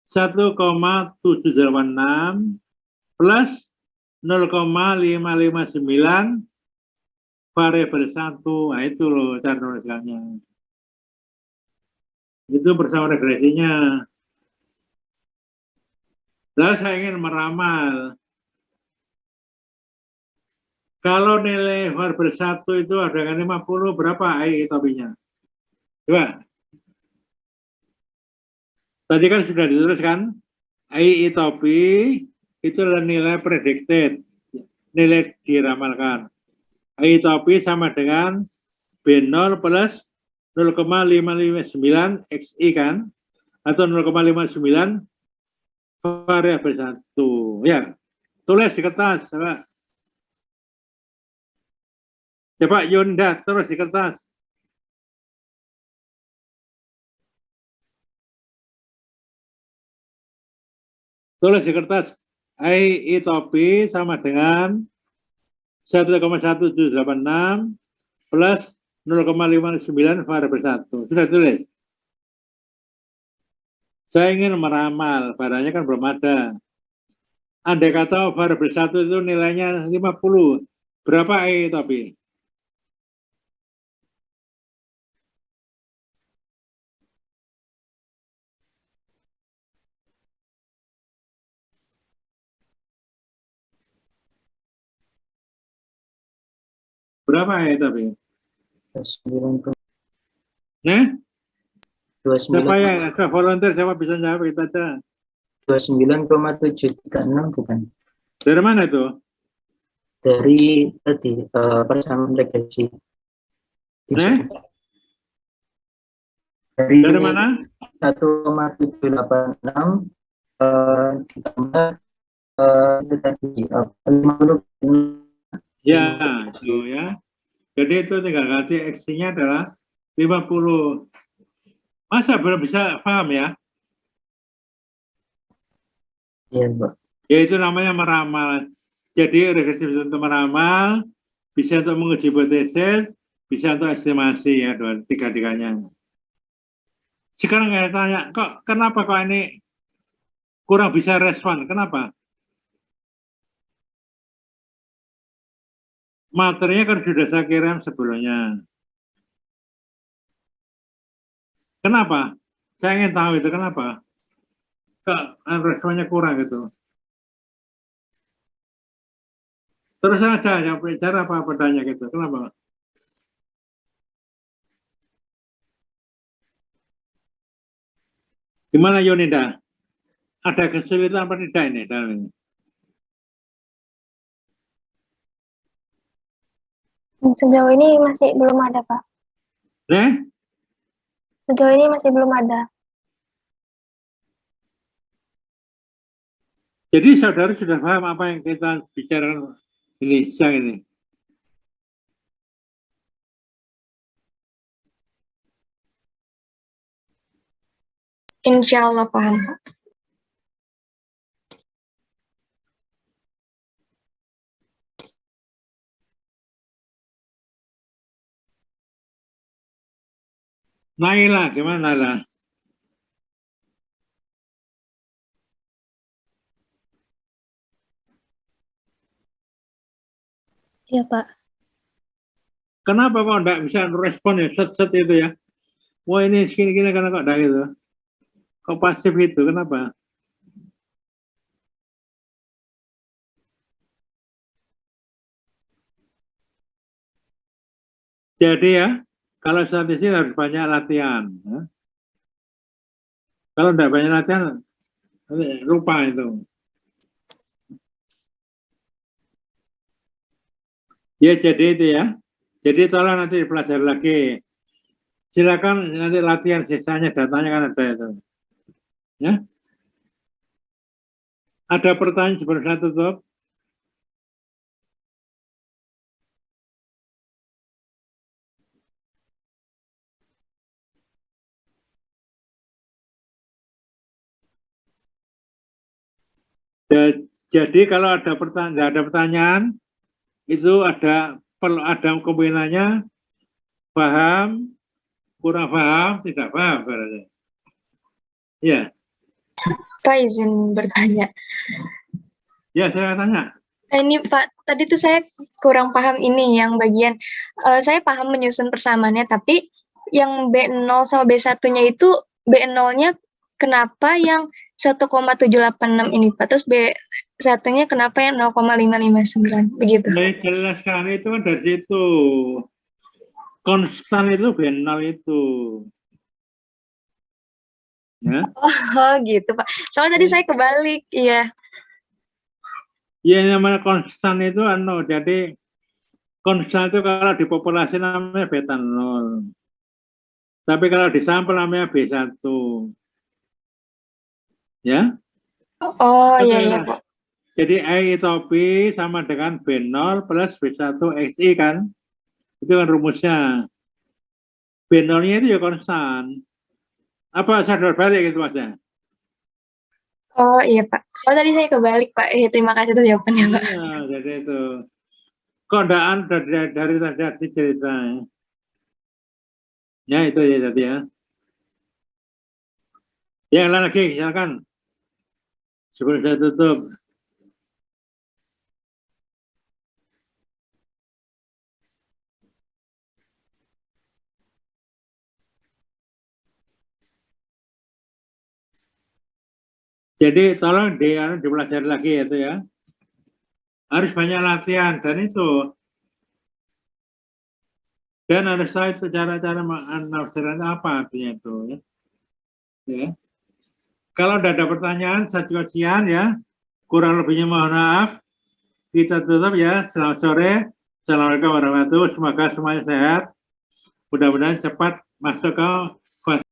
1,786 plus 0,559 variabel 1. Nah, itu loh cara nuliskannya. Itu persamaan regresinya. Lalu saya ingin meramal. Kalau nilai variabel 1 itu ada dengan 50, berapa I topinya? Coba. Tadi kan sudah dituliskan, I topi itu adalah nilai predicted, nilai diramalkan. I topi sama dengan B0 plus 0,559 XI kan, atau 0,59 variabel 1. Ya, tulis di kertas. Coba Yunda, terus di kertas. Tulis di kertas. I topi sama dengan 1,1786 plus 0,59 variabel 1. Sudah tulis. Saya ingin meramal, barangnya kan belum ada. Andai kata variabel 1 itu nilainya 50, berapa I topi? Berapa I topi? 29. Nah? 29. Siapa yang ada volunteer, siapa bisa jawab kita aja. 29,736 bukan? Dari mana itu? Dari tadi persamaan regresi. Dari mana? 1,786 ditambah itu tadi 50. Ya, itu ya. Jadi itu tinggal ganti X-nya adalah 50. Masa belum bisa paham ya? Iya, Pak. Ya itu namanya meramal. Jadi regresi bisa untuk meramal, bisa untuk menguji hipotesis, bisa untuk estimasi ya, tiga-tiganya. Sekarang saya tanya, kenapa kok ini kurang bisa respon? Kenapa? materinya kan sudah saya kirim sebelumnya. Kenapa? Saya ingin tahu itu kenapa. Kok responnya kurang gitu. Terus saja yang bicara apa bertanya gitu. Kenapa? Gimana Yunida? Ada kesulitan apa tidak ini dalam ini? Sejauh ini masih belum ada, Pak. Sejauh ini masih belum ada. Jadi saudara sudah paham apa yang kita bicarakan ini siang ini? Insya Allah paham, Pak. Naila, gimana Naila? Iya, Pak. Kenapa kok enggak bisa respon ya, set-set itu ya? Wah ini gini-gini karena kok enggak gitu? Kok pasif itu, kenapa? Jadi ya, kalau statistik harus banyak latihan. Ya. Kalau enggak banyak latihan, lupa itu. Ya jadi itu ya. Jadi tolong nanti dipelajari lagi. Silakan nanti latihan sisanya datanya kan ada itu. Ya. Ada pertanyaan sebelum saya tutup? Jadi kalau ada pertanyaan, itu ada kemungkinannya paham, kurang paham, tidak paham. Ya. Pak izin bertanya. Ya, saya tanya. Ini Pak, tadi tuh saya kurang paham ini yang bagian, saya paham menyusun persamaannya, tapi yang B0 sama B1-nya itu, B0-nya kenapa yang 1,786 ini Pak, terus B1-nya kenapa yang 0,559, begitu? Saya jelaskan itu kan dari situ. Konstan itu B0 itu. Ya. Oh gitu Pak, soalnya tadi saya kebalik, iya. Ya namanya konstan itu jadi konstan itu kalau di populasi namanya beta 0. Tapi kalau di sampel namanya B1. Ya. Oh iya Pak. Jadi I topi sama dengan B0 plus B1 XI kan. Itu kan rumusnya. B0-nya itu ya konstan. Apa sadar balik gitu Mas ya? Oh iya Pak. Oh tadi saya kebalik Pak. Terima kasih atas jawabannya Pak. Iya, jadi itu. Kondaan dari tadi cerita. Ya itu ya tadi ya. Yang lain lagi silakan. Sebelum saya tutup. Jadi tolong dipelajari lagi itu ya. Harus banyak latihan dan itu. Dan harus tahu itu cara-cara menafsirkan apa artinya itu ya. Ya. Kalau tidak ada pertanyaan, saya juga sekian ya. Kurang lebihnya mohon maaf. Kita tutup ya. Selamat sore. Assalamualaikum warahmatullahi wabarakatuh. Semoga semuanya sehat. Mudah-mudahan cepat masuk ke